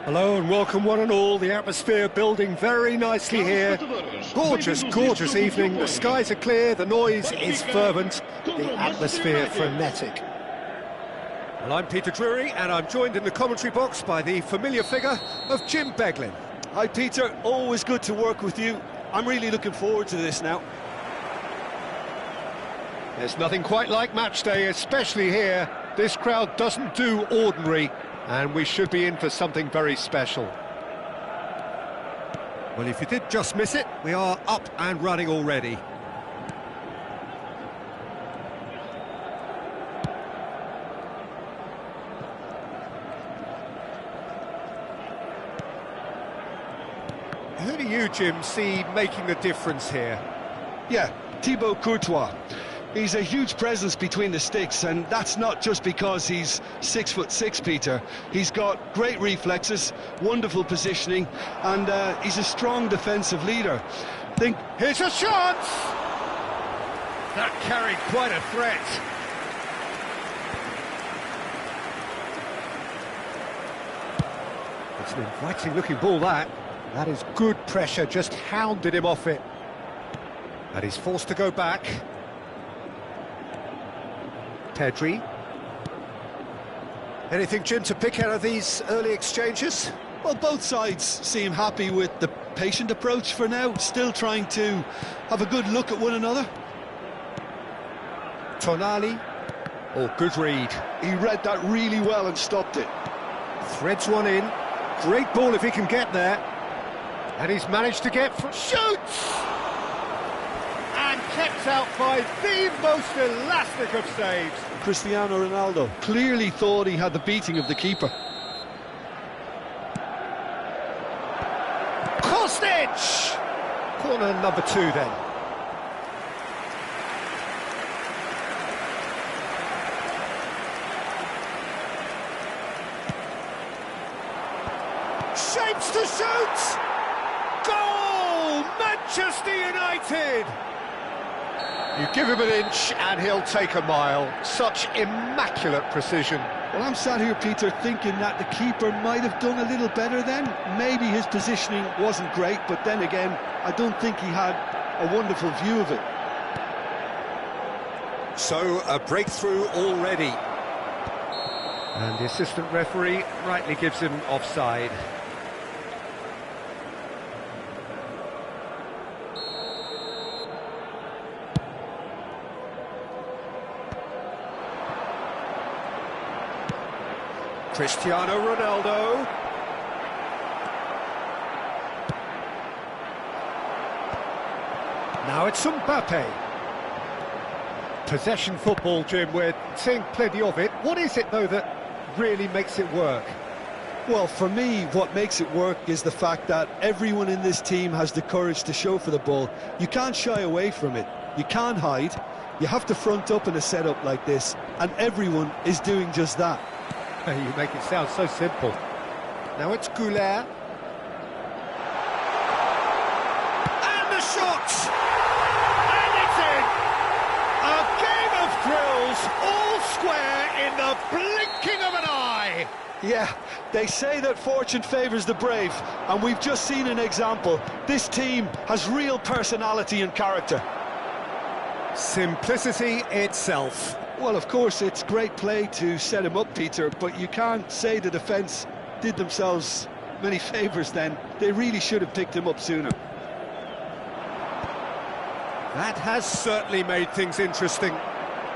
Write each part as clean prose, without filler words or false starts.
Hello and welcome one and all. The atmosphere building very nicely here. Gorgeous, gorgeous evening. The skies are clear, the noise is fervent, the atmosphere frenetic. Well, I'm Peter Drury and I'm joined in the commentary box by the familiar figure of Jim Beglin. Hi Peter, always good to work with you. I'm really looking forward to this now. There's nothing quite like match day, especially here. This crowd doesn't do ordinary, and we should be in for something very special. Well, if you did just miss it, we are up and running already. Who do you, Jim, see making the difference here? Yeah, Thibaut Courtois. He's a huge presence between the sticks, and that's not just because he's 6'6", Peter. He's got great reflexes, wonderful positioning, and he's a strong defensive leader. Here's a chance! That carried quite a threat. It's an inviting looking ball, that. That is good pressure, just hounded him off it. And he's forced to go back. Pedri. Anything, Jim, to pick out of these early exchanges? Well, both sides seem happy with the patient approach for now, still trying to have a good look at one another. Tonali. Oh, good read. He read that really well and stopped it. Threads one in. Great ball if he can get there. And he's managed to get... Shoots! And kept out by the most elastic of saves. Cristiano Ronaldo clearly thought he had the beating of the keeper. Kostic! Corner number 2 then. Shapes to shoot! Goal! Manchester United! You give him an inch and he'll take a mile. Such immaculate precision. Well, I'm sat here, Peter, thinking that the keeper might have done a little better then. Maybe his positioning wasn't great, but then again, I don't think he had a wonderful view of it. So, a breakthrough already. And the assistant referee rightly gives him offside. Cristiano Ronaldo. Now it's Mbappe. Possession football, Jim, we're seeing plenty of it. What is it, though, that really makes it work? Well, for me, what makes it work is the fact that everyone in this team has the courage to show for the ball. You can't shy away from it. You can't hide. You have to front up in a setup like this, and everyone is doing just that. You make it sound so simple. Now it's Goulet. And the shot! And it's in! A game of thrills, all square in the blinking of an eye! Yeah, they say that fortune favours the brave, and we've just seen an example. This team has real personality and character. Simplicity itself. Well, of course, it's great play to set him up, Peter, but you can't say the defence did themselves many favours then. They really should have picked him up sooner. That has certainly made things interesting.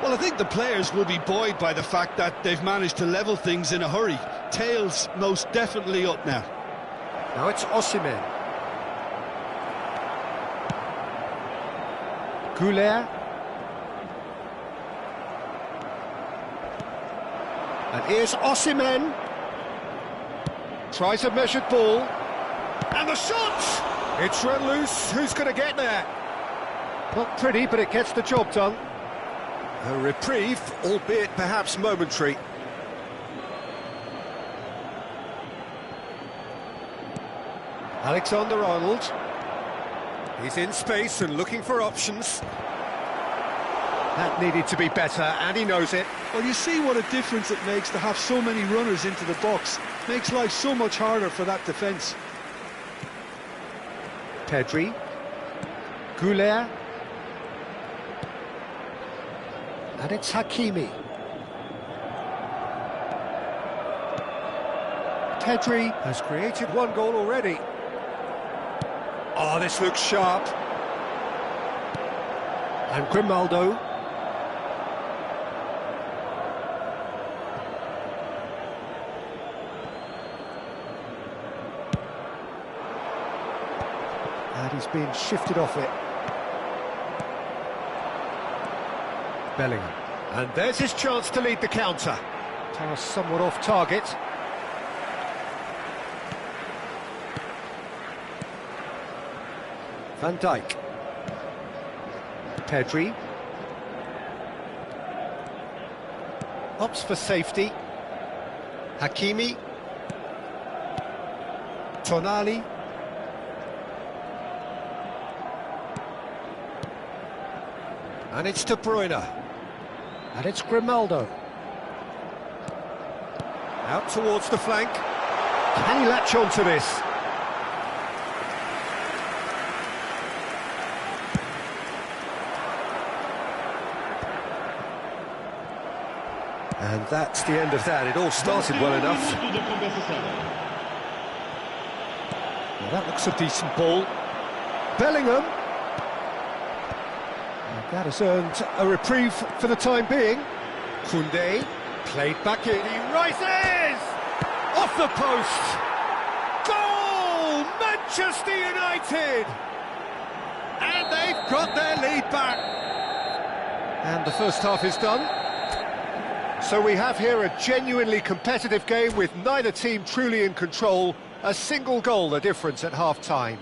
Well, I think the players will be buoyed by the fact that they've managed to level things in a hurry. Tails most definitely up now. Now it's Osimhen. Goulet. And here's Osimhen. Tries a measured ball. And the shot! It's run loose. Who's going to get there? Not pretty, but it gets the job done. A reprieve, albeit perhaps momentary. Alexander-Arnold. He's in space and looking for options. That needed to be better, and he knows it. Well, you see what a difference it makes to have so many runners into the box. Makes life so much harder for that defence. Pedri. Goulet. And it's Hakimi. Pedri has created one goal already. Oh, this looks sharp. And Grimaldo. And he's being shifted off it. Bellingham. And there's his chance to lead the counter. Pass somewhat off target. Van Dijk. Pedri. Opts for safety. Hakimi. Tonali. And it's De Bruyne. And it's Grimaldo. Out towards the flank. Can he latch on to this? And that's the end of that. It all started well enough. Well, that looks a decent ball. Bellingham. And that has earned a reprieve for the time being. Koundé, played back in, he rises! Off the post! Goal! Manchester United! And they've got their lead back. And the first half is done. So we have here a genuinely competitive game with neither team truly in control. A single goal the difference at half-time.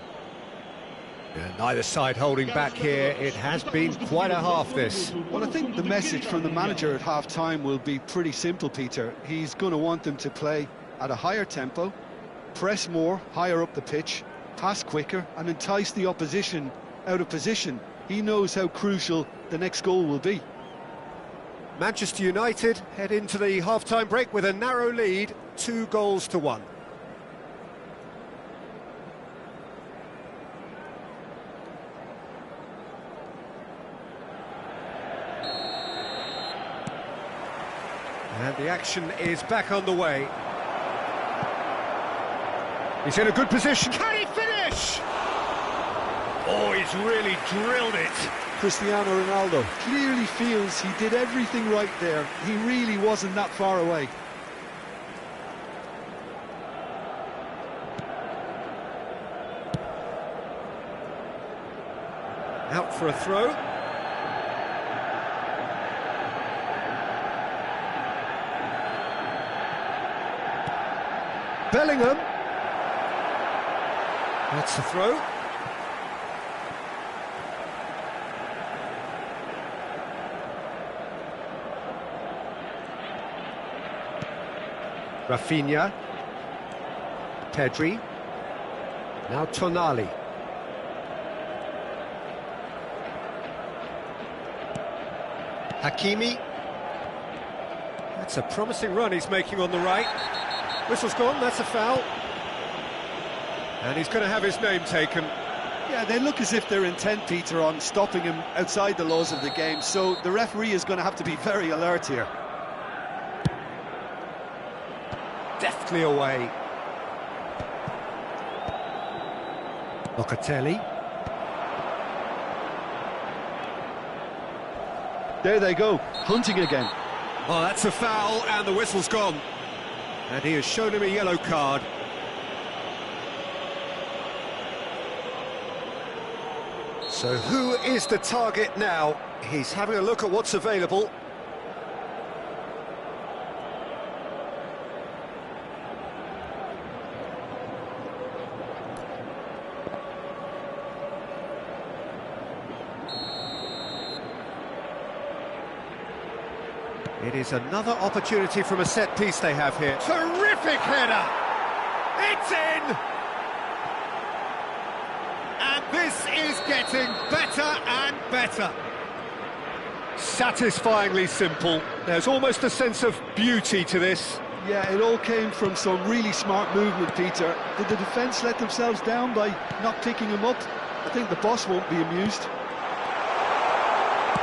And neither side holding back here. It has been quite a half, this. Well, I think the message from the manager at half-time will be pretty simple, Peter. He's going to want them to play at a higher tempo, press more, higher up the pitch, pass quicker, and entice the opposition out of position. He knows how crucial the next goal will be. Manchester United head into the half-time break with a narrow lead, 2-1. And the action is back underway. He's in a good position. Can he finish? Oh, he's really drilled it. Cristiano Ronaldo clearly feels he did everything right there. He really wasn't that far away. Out for a throw. Bellingham. That's the throw. Rafinha. Pedri. Now Tonali. Hakimi. That's a promising run he's making on the right. Whistle's gone, that's a foul. And he's going to have his name taken. Yeah, they look as if they're intent, Peter, on stopping him outside the laws of the game, so the referee is going to have to be very alert here. Deftly away. Locatelli. There they go, hunting again. Oh, that's a foul, and the whistle's gone. And he has shown him a yellow card. So who is the target now? He's having a look at what's available. It is another opportunity from a set piece they have here. Terrific header! It's in! And this is getting better and better. Satisfyingly simple. There's almost a sense of beauty to this. Yeah, it all came from some really smart movement, Peter. Did the defence let themselves down by not picking him up? I think the boss won't be amused.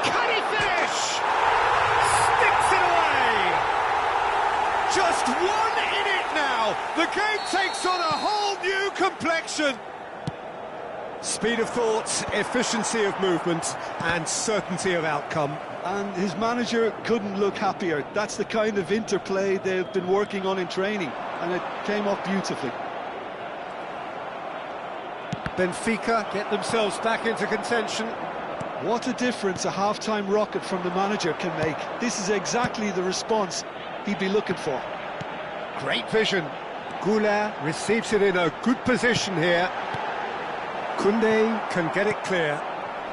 Can he finish? Sticks it away! Just one in it now! The game takes on a whole new complexion! Speed of thought, efficiency of movement, and certainty of outcome. And his manager couldn't look happier. That's the kind of interplay they've been working on in training, and it came off beautifully. Benfica get themselves back into contention. What a difference a half-time rocket from the manager can make. This is exactly the response he'd be looking for. Great vision. Goulart receives it in a good position here. Koundé can get it clear.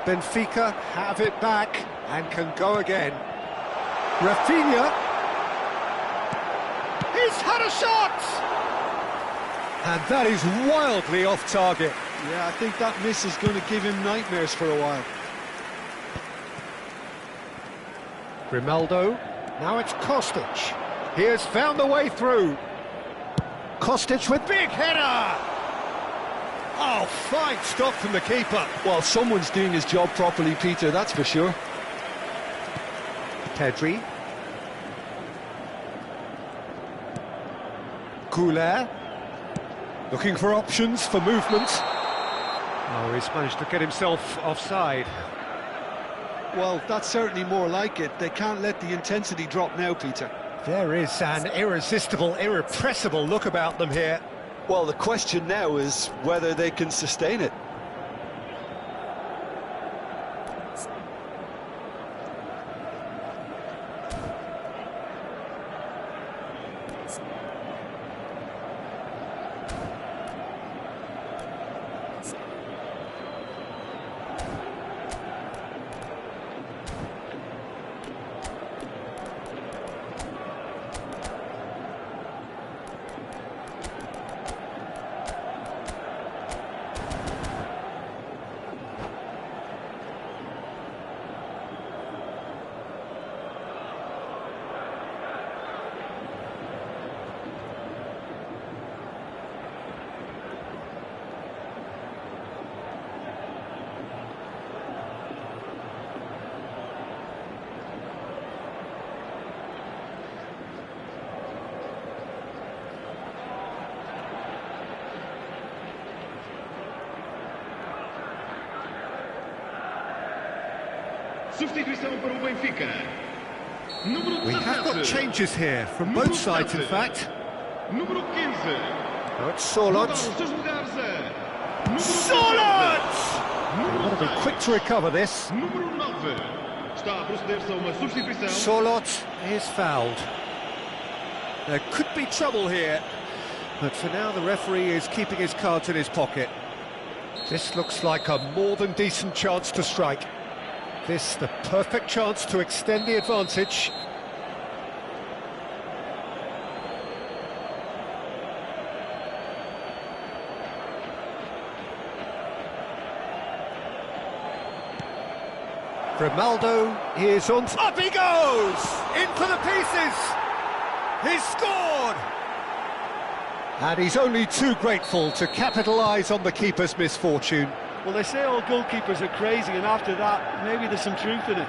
Benfica have it back and can go again. Rafinha. He's had a shot! And that is wildly off target. Yeah, I think that miss is going to give him nightmares for a while. Grimaldo. Now it's Kostic. He has found the way through. Kostic with big header! Oh, fine stop from the keeper. Well, someone's doing his job properly, Peter, that's for sure. Pedri. Goulart. Looking for options for movement. Oh, he's managed to get himself offside. Well, that's certainly more like it. They can't let the intensity drop now, Peter. There is an irresistible, irrepressible look about them here. Well, the question now is whether they can sustain it. Substituição para o Benfica. Número 17. We have got changes here, from both sides in fact. Número 15. Oh, it's Sorloth. Sorloth! They've got to be quick to recover this. Número 9. Está a proceder-se a uma substituição. Sorloth is fouled. There could be trouble here, but for now the referee is keeping his cards in his pocket. This looks like a more than decent chance to strike. This the perfect chance to extend the advantage. Grimaldo is on. Up he goes! Into the pieces! He's scored! And he's only too grateful to capitalise on the keeper's misfortune. Well, they say all goalkeepers are crazy, and after that, maybe there's some truth in it.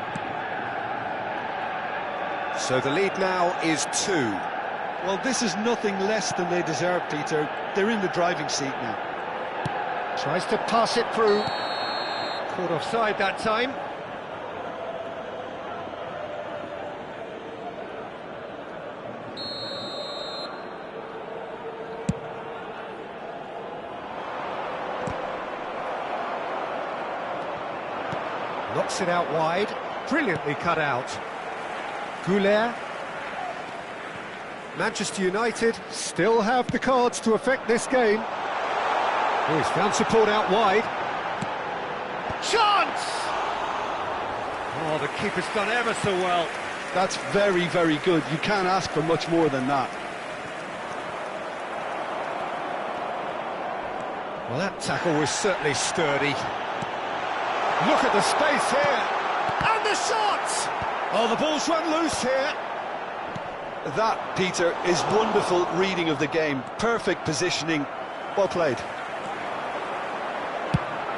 So the lead now is 2. Well, this is nothing less than they deserve, Peter. They're in the driving seat now. Tries to pass it through. Caught offside that time. Knocks it out wide, brilliantly cut out. Goulart. Manchester United still have the cards to affect this game. Oh, he's found support out wide. Chance! Oh, the keeper's done ever so well. That's very, very good. You can't ask for much more than that. Well, that tackle was certainly sturdy. Look at the space here. And the shot! Oh, the ball's run loose here. That, Peter, is wonderful reading of the game. Perfect positioning. Well played.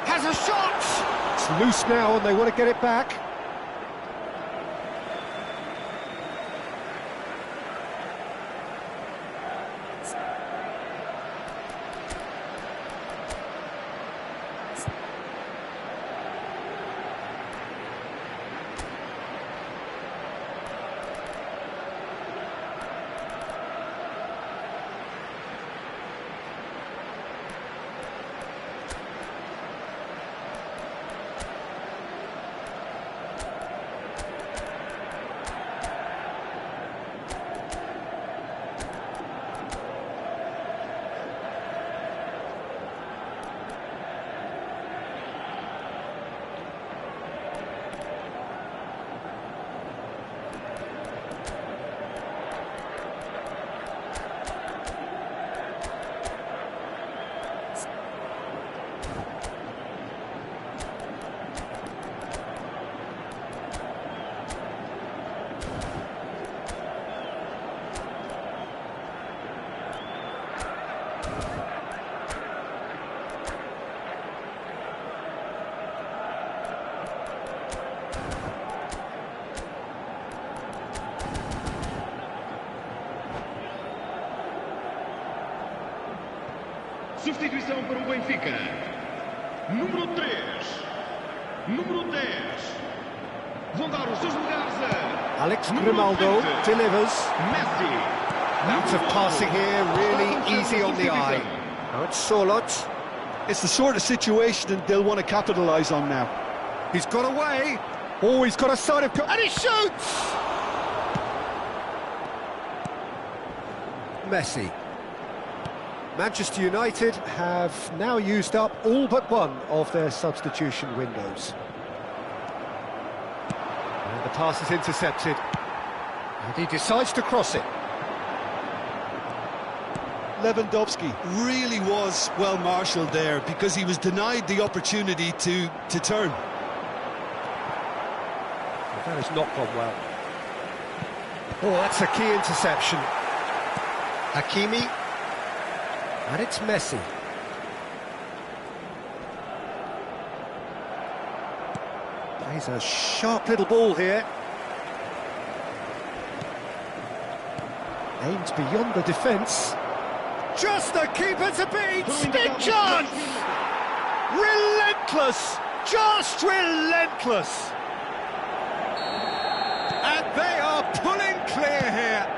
Has a shot! It's loose now and they want to get it back. Substituição para o Benfica. Número 3. Número 10. Vão dar os seus lugares a... Alex Grimaldo delivers. Messi. Lots of passing here, really easy on the eye. Now it's Sorlot. It's the sort of situation that they'll want to capitalise on now. He's got away. Oh, he's got a side of... And he shoots! Messi. Manchester United have now used up all but one of their substitution windows. And the pass is intercepted. And he decides to cross it. Lewandowski really was well marshalled there because he was denied the opportunity to turn. That has not gone well. Oh, that's a key interception. Hakimi. And it's Messi. Plays a sharp little ball here. Aims beyond the defence. Just the keeper to beat! Big chance! Relentless! Just relentless! And they are pulling clear here.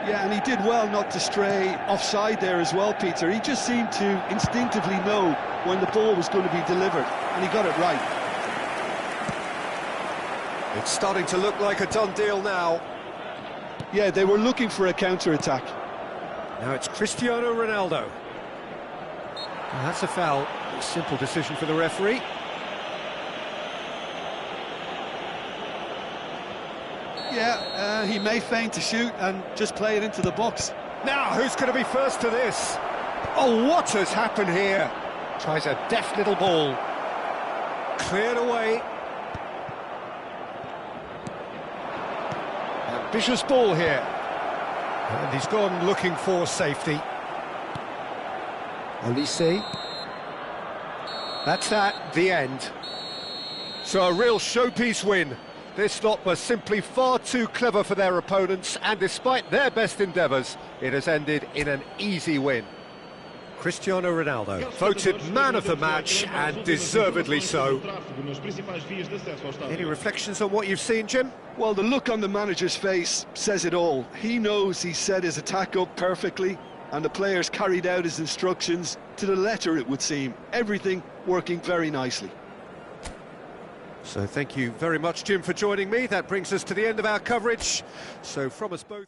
Yeah, and he did well not to stray offside there as well, Peter. He just seemed to instinctively know when the ball was going to be delivered, and he got it right. It's starting to look like a done deal now. Yeah, they were looking for a counter-attack. Now it's Cristiano Ronaldo. Well, that's a foul. A simple decision for the referee. Yeah, he may feign to shoot and just play it into the box. Now, who's going to be first to this? Oh, what has happened here? Tries a deft little ball. Cleared away. Ambitious ball here. And he's gone looking for safety. Olise. That's that, the end. So a real showpiece win. This lot was simply far too clever for their opponents, and despite their best endeavours, it has ended in an easy win. Cristiano Ronaldo, voted man of the match, and deservedly so. Any reflections on what you've seen, Jim? Well, the look on the manager's face says it all. He knows he set his attack up perfectly, and the players carried out his instructions to the letter, it would seem. Everything working very nicely. So thank you very much, Jim, for joining me. That brings us to the end of our coverage. So from us both...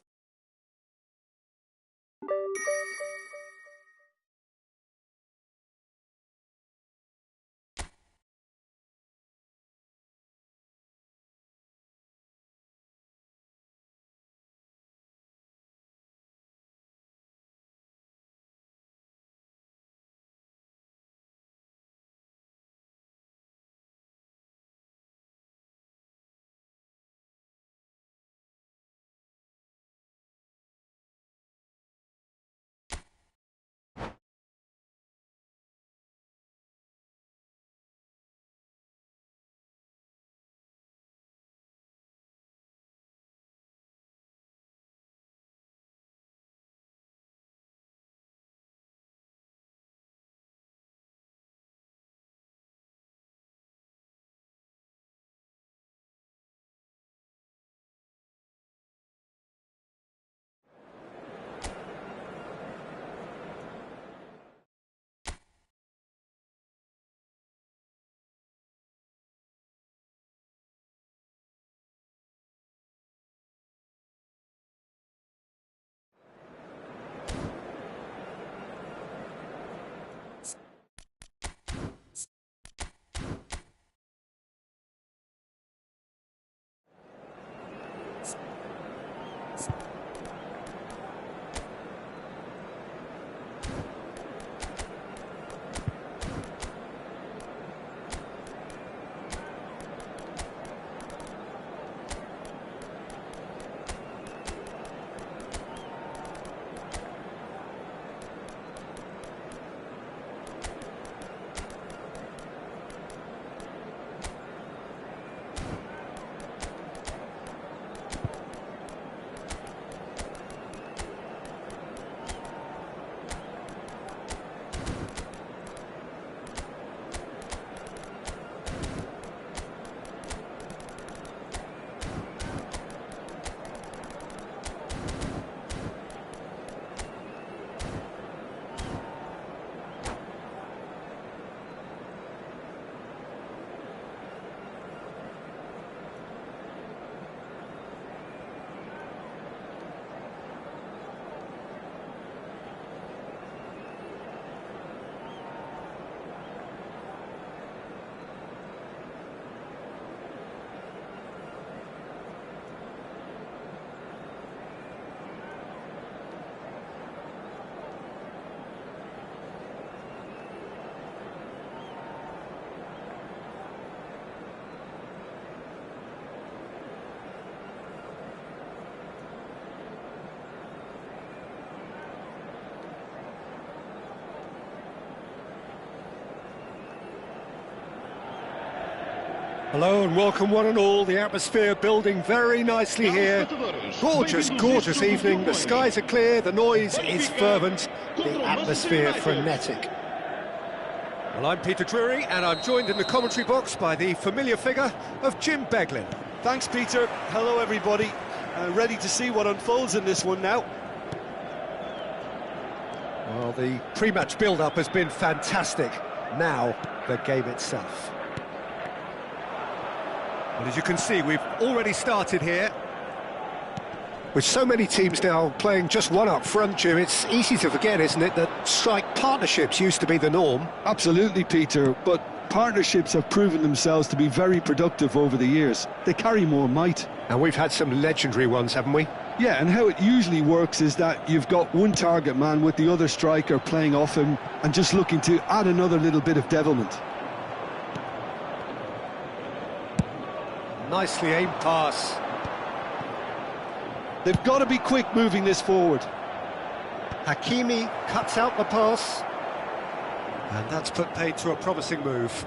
Hello and welcome one and all, the atmosphere building very nicely here. Gorgeous, gorgeous evening, the skies are clear, the noise is fervent, the atmosphere frenetic. Well, I'm Peter Drury and I'm joined in the commentary box by the familiar figure of Jim Beglin. Thanks, Peter. Hello, everybody. Ready to see what unfolds in this one now. Well, the pre-match build-up has been fantastic. Now, the game itself. Well, as you can see, we've already started here. With so many teams now playing just one up front, Jim, it's easy to forget, isn't it, that strike partnerships used to be the norm. Absolutely, Peter, but partnerships have proven themselves to be very productive over the years. They carry more might. And we've had some legendary ones, haven't we? Yeah, and how it usually works is that you've got one target man with the other striker playing off him and just looking to add another little bit of devilment. Nicely aimed pass. They've got to be quick moving this forward. Hakimi cuts out the pass. And that's put paid to a promising move.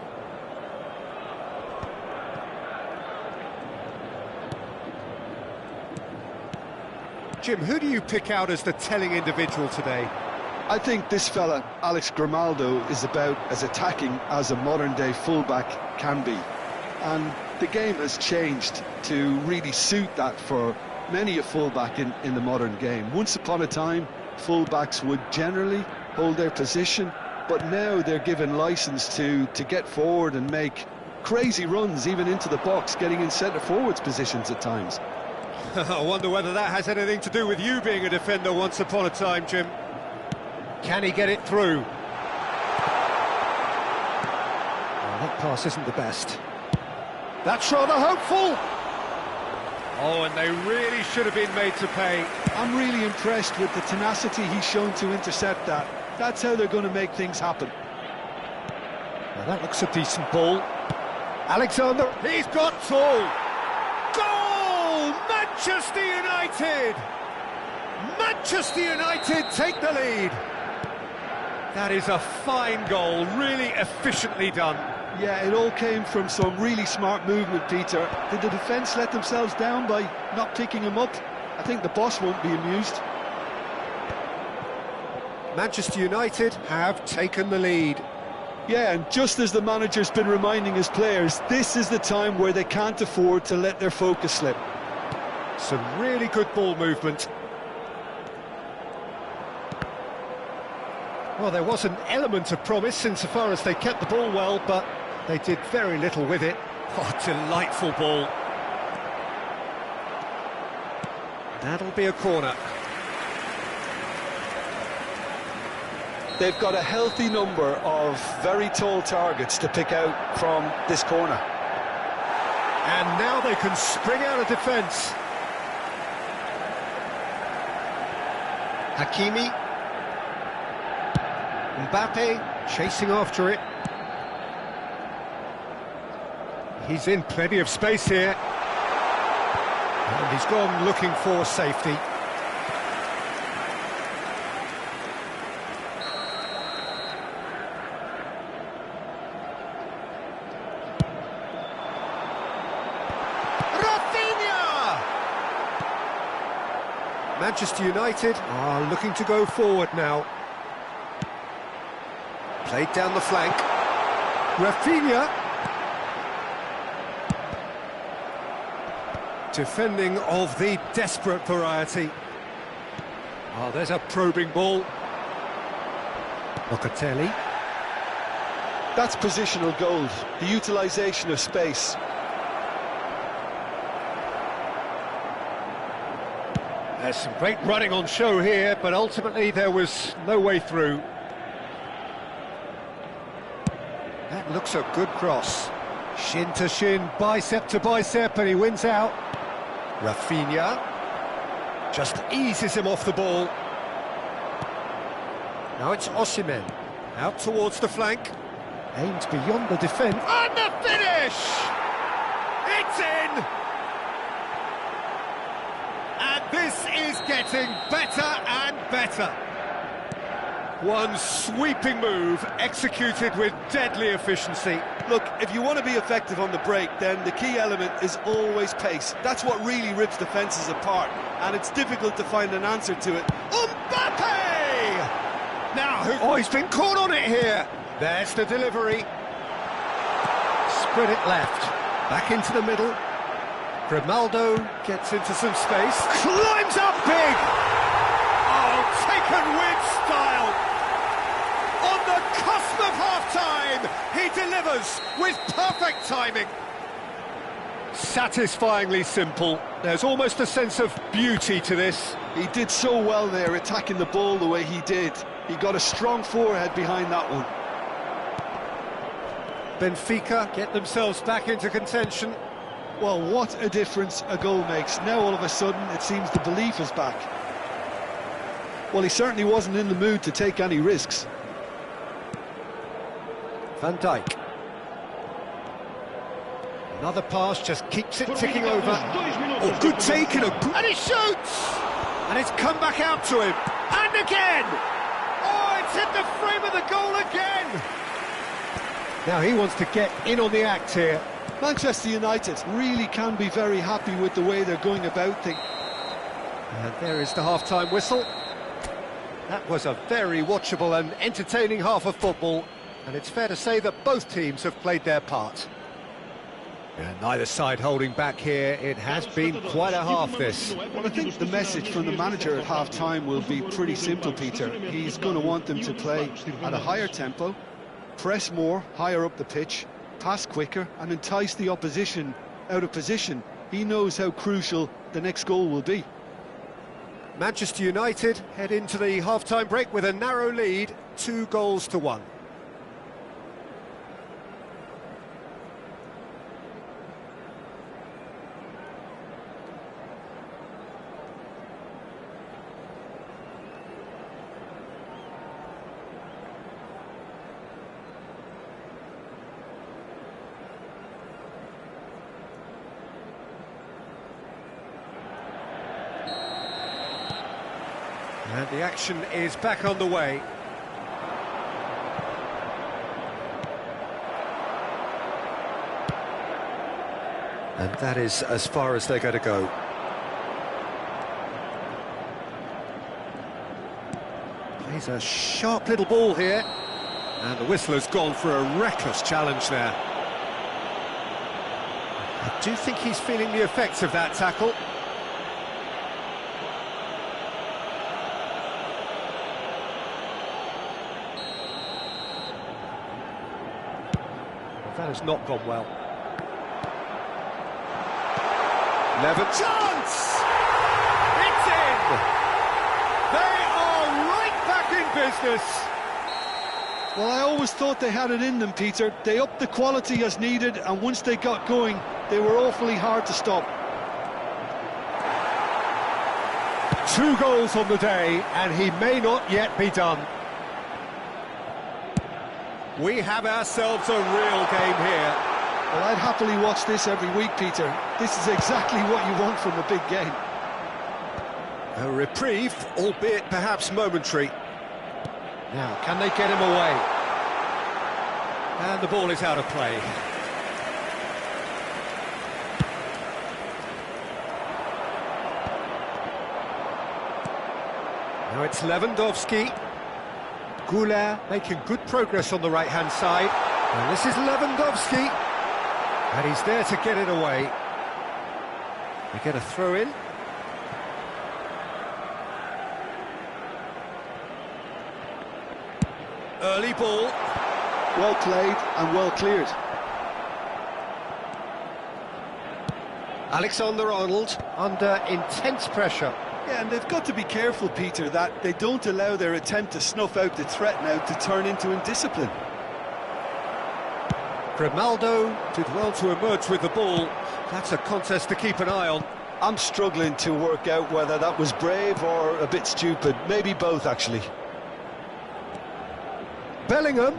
Jim, who do you pick out as the telling individual today? I think this fella, Alex Grimaldo, is about as attacking as a modern-day fullback can be. And the game has changed to really suit that for many a fullback in the modern game. Once upon a time, fullbacks would generally hold their position, but now they're given license to get forward and make crazy runs, even into the box, getting in centre-forwards positions at times. I wonder whether that has anything to do with you being a defender once upon a time, Jim. Can he get it through? Well, that pass isn't the best. That's rather hopeful. Oh, and they really should have been made to pay. I'm really impressed with the tenacity he's shown to intercept that. That's how they're going to make things happen. Now that looks a decent ball. Alexander, he's got two. Goal! Manchester United! Manchester United take the lead. That is a fine goal, really efficiently done. Yeah, it all came from some really smart movement, Peter. Did the defence let themselves down by not picking him up? I think the boss won't be amused. Manchester United have taken the lead. Yeah, and just as the manager's been reminding his players, this is the time where they can't afford to let their focus slip. Some really good ball movement. Well, there was an element of promise insofar as they kept the ball well, but they did very little with it. Oh, delightful ball. That'll be a corner. They've got a healthy number of very tall targets to pick out from this corner. And now they can spring out of defence. Hakimi. Mbappe chasing after it. He's in plenty of space here. And he's gone looking for safety. Manchester United are looking to go forward now. Played down the flank. Rafinha. Defending of the desperate variety. Oh, there's a probing ball. Locatelli. That's positional gold, the utilisation of space. There's some great running on show here, but ultimately there was no way through. That looks a good cross. Shin to shin, bicep to bicep, and he wins out. Rafinha just eases him off the ball. Now it's Osimhen, out towards the flank. Aimed beyond the defence. And the finish! It's in! And this is getting better and better. One sweeping move executed with deadly efficiency. Look, if you want to be effective on the break, then the key element is always pace. That's what really rips defences apart, and it's difficult to find an answer to it. Mbappe! Now, he's been caught on it here. There's the delivery. Spread it left. Back into the middle. Grimaldo gets into some space. Climbs up big! Oh, taken with style! On the cusp of half-time, he delivers with perfect timing. Satisfyingly simple. There's almost a sense of beauty to this. He did so well there, attacking the ball the way he did. He got a strong forehead behind that one. Benfica get themselves back into contention. Well, what a difference a goal makes. Now all of a sudden it seems the belief is back. Well, he certainly wasn't in the mood to take any risks. Van Dijk. Another pass just keeps it ticking over. Oh, good take and he shoots! And it's come back out to him. And again! Oh, it's hit the frame of the goal again! Now he wants to get in on the act here. Manchester United really can be very happy with the way they're going about things. And there is the half-time whistle. That was a very watchable and entertaining half of football, and it's fair to say that both teams have played their part. And neither side holding back here. It has been quite a half, this. Well, I think the message from the manager at half-time will be pretty simple, Peter. He's going to want them to play at a higher tempo, press more, higher up the pitch, pass quicker and entice the opposition out of position. He knows how crucial the next goal will be. Manchester United head into the half-time break with a narrow lead, 2-1. And the action is back on the way. And that is as far as they're going to go. Plays a sharp little ball here. And the whistler's gone for a reckless challenge there. I do think he's feeling the effects of that tackle. That has not gone well. Levin chance! It's in! They are right back in business. Well, I always thought they had it in them, Peter. They upped the quality as needed, and once they got going, they were awfully hard to stop. 2 goals on the day, and he may not yet be done. We have ourselves a real game here. Well, I'd happily watch this every week, Peter. This is exactly what you want from a big game. A reprieve, albeit perhaps momentary. Now, can they get him away? And the ball is out of play. Now it's Lewandowski. Goulart making good progress on the right-hand side. And this is Lewandowski. And he's there to get it away. We get a throw in. Early ball. Well played and well cleared. Alexander-Arnold under intense pressure. Yeah, and they've got to be careful, Peter, that they don't allow their attempt to snuff out the threat now to turn into indiscipline. Grimaldo did well to emerge with the ball. That's a contest to keep an eye on. I'm struggling to work out whether that was brave or a bit stupid. Maybe both, actually. Bellingham.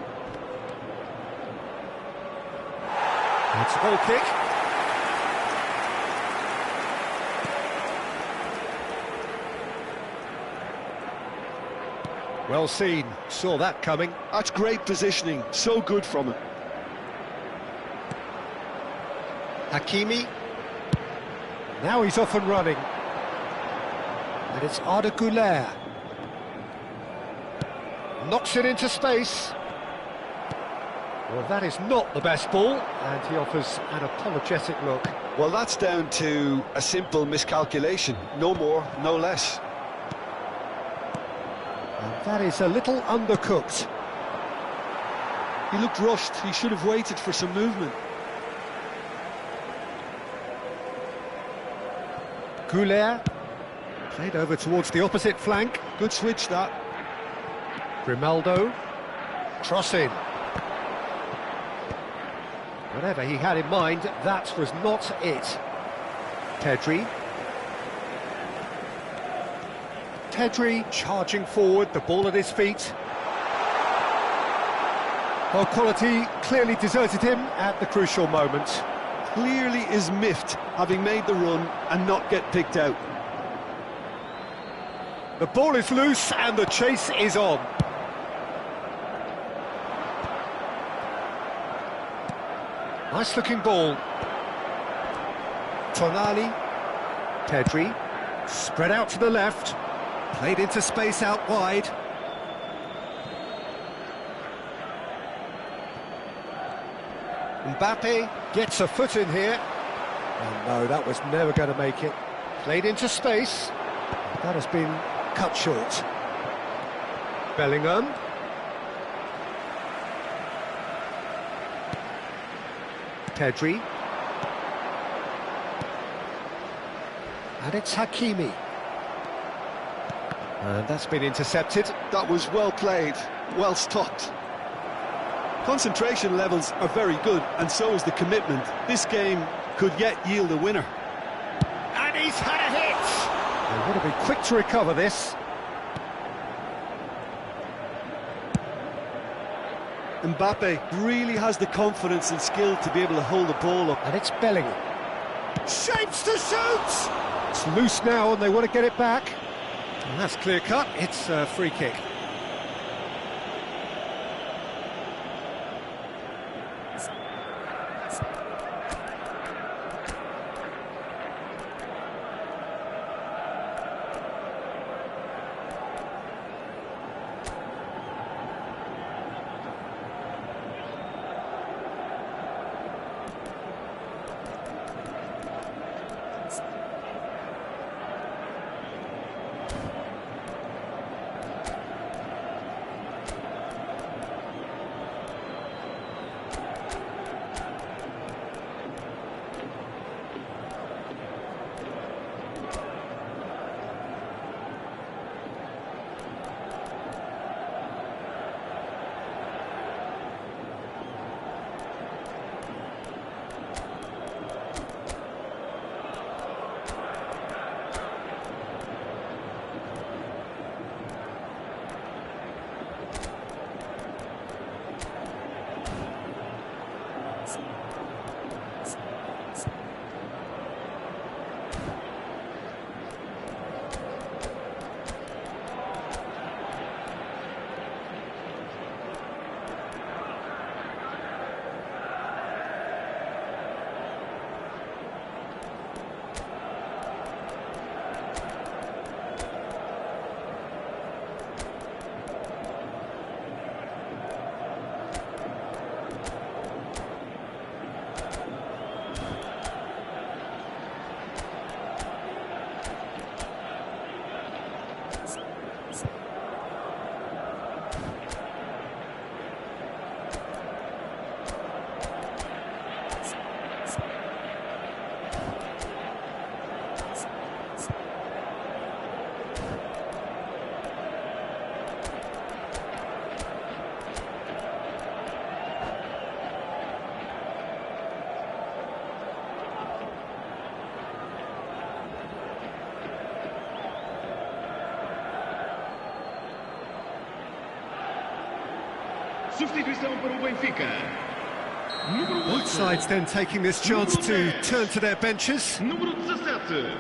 That's a goal kick. Well seen, saw that coming. That's great positioning, so good from him. Hakimi. Now he's off and running. And it's Arda Güler. Knocks it into space. Well, that is not the best ball, and he offers an apologetic look. Well, that's down to a simple miscalculation. No more, no less. And that is a little undercooked. He looked rushed. He should have waited for some movement. Güler. Played over towards the opposite flank. Good switch, that. Grimaldo. Cross in. Whatever he had in mind, that was not it. Pedri. Pedri charging forward, the ball at his feet. Well, quality clearly deserted him at the crucial moment. Clearly is miffed, having made the run and not get picked out. The ball is loose and the chase is on. Nice looking ball. Tonali. Pedri. Spread out to the left. Played into space out wide. Mbappe gets a foot in here. Oh no, that was never going to make it. Played into space. That has been cut short. Bellingham. Pedri. And it's Hakimi. And that's been intercepted. That was well played, well stopped. Concentration levels are very good, and so is the commitment. This game could yet yield a winner. And he's had a hit! They want to be quick to recover this. Mbappe really has the confidence and skill to be able to hold the ball up. And it's Bellingham. Shapes to shoot! It's loose now and they want to get it back. And that's clear cut, it's a free kick. Substituição para o Benfica. Número 8. Both sides then taking this chance to turn to their benches. Número 17.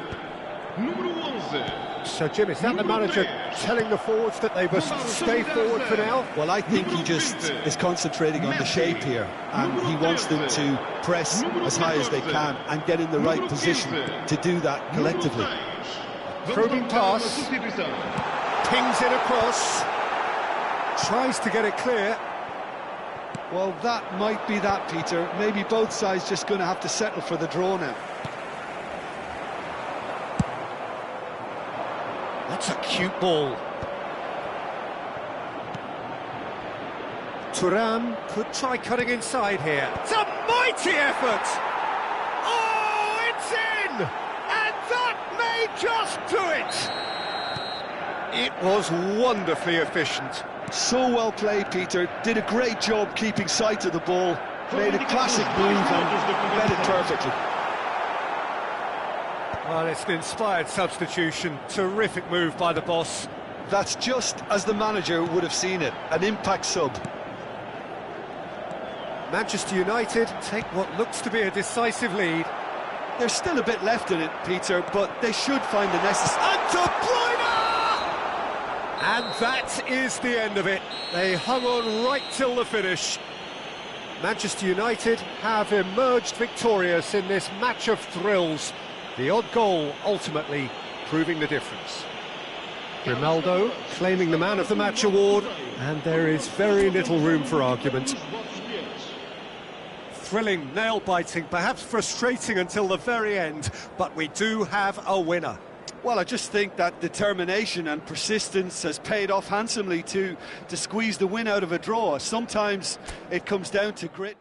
Número 11. So, Jim, is that the manager telling the forwards that they must stay forward for now? Well, I think he just is concentrating on the shape here, and he wants them to press as high as they can and get in the right position to do that collectively. Probing pass, pings it across, tries to get it clear. Well, that might be that, Peter. Maybe both sides just going to have to settle for the draw now. That's a cute ball. Thuram could try cutting inside here. It's a mighty effort! Oh, it's in! And that may just do it! It was wonderfully efficient. So well played, Peter. Did a great job keeping sight of the ball. Made a classic move and read it perfectly. Well, it's an inspired substitution. Terrific move by the boss. That's just as the manager would have seen it. An impact sub. Manchester United take what looks to be a decisive lead. There's still a bit left in it, Peter, but they should find the necessary... And De Bruyne! And that is the end of it. They hung on right till the finish. Manchester United have emerged victorious in this match of thrills. The odd goal ultimately proving the difference. Ronaldo claiming the Man of the Match award, and there is very little room for argument. Thrilling, nail-biting, perhaps frustrating until the very end, but we do have a winner. Well, I just think that determination and persistence has paid off handsomely to squeeze the win out of a draw. Sometimes it comes down to grit.